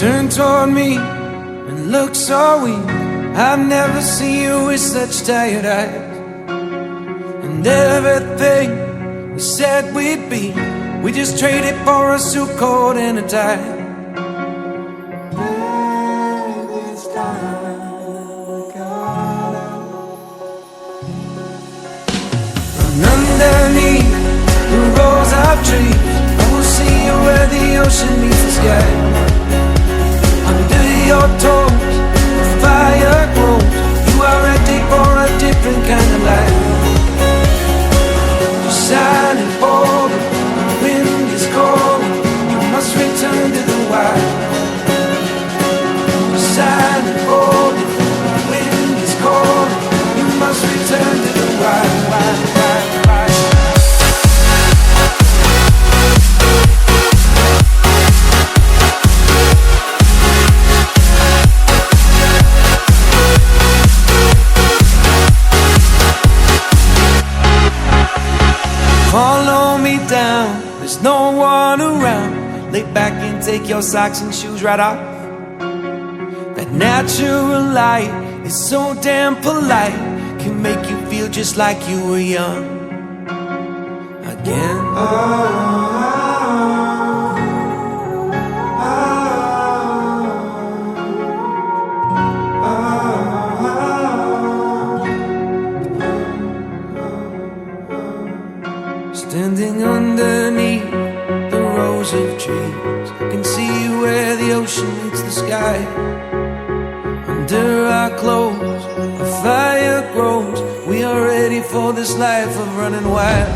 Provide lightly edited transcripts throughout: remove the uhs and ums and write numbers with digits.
Turn toward me and look so weak. I've never seen you with such tired eyes. And everything we said we'd be, we just traded for a suit coat and a tie. And underneath the rows of trees, I will see you where the ocean meets the sky. Under your toes, the fire grows. You are ready for a different kind of life. You're shining forward, the wind is calling. You must return to the wild. You're shining forward, the wind is calling. You must return to the wild, wild, wild, wild. Follow me down, there's no one around. Lay back and take your socks and shoes right off. That natural light is so damn polite, can make you feel just like you were young again. Standing underneath the rows of trees, I can see where the ocean meets the sky. Under our clothes, a fire grows. We are ready for this life of running wild.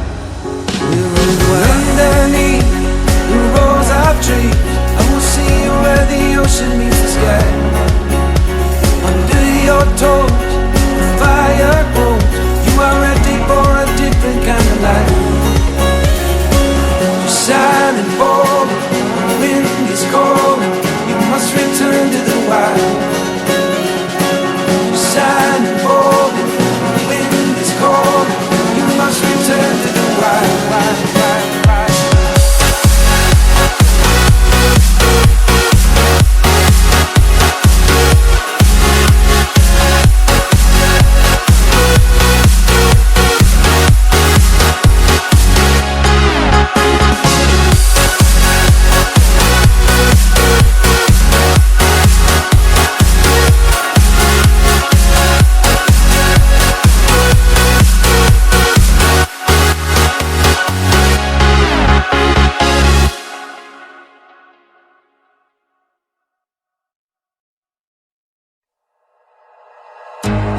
We're running wild. Underneath the rows of trees, I will see you where the ocean meets the sky. Under your toes, the fire grows. You are ready for a different kind of life. Shining forward, the wind is calling. You must return to the wild. Shining forward, the wind is calling. You must return to the wild, wild, wild, wild.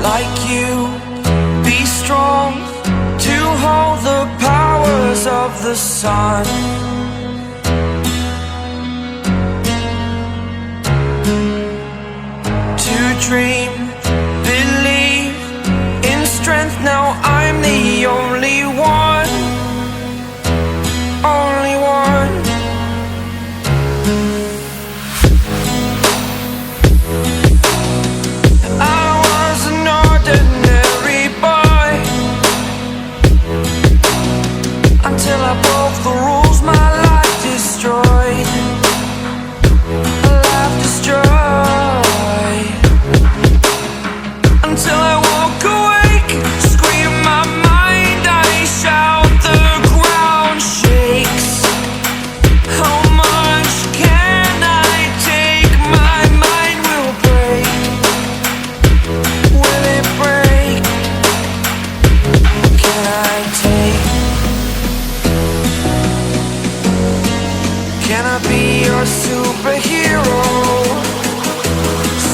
Like you, be strong to hold the powers of the sun. To dream, believe in strength. Now I'm the only one, only one. Until I broke the rules, my life destroyed. Life destroyed. Until I walk awake, scream my mind, I shout, the ground shakes. How much can I take? My mind will break. Will it break? Can I take? Can I be your superhero?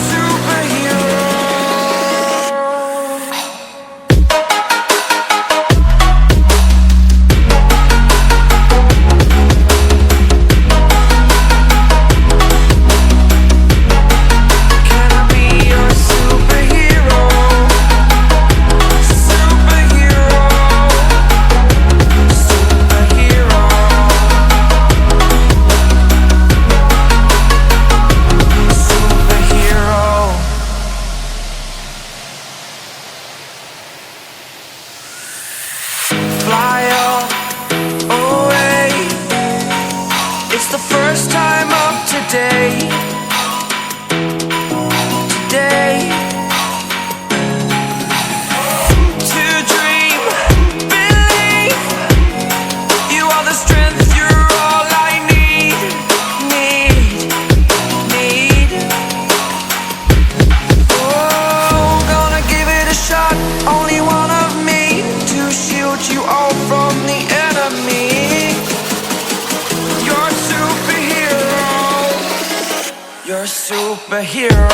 Superhero. Can I be your superhero? Superhero. Superhero. Fly away. It's the first time of today. superhero.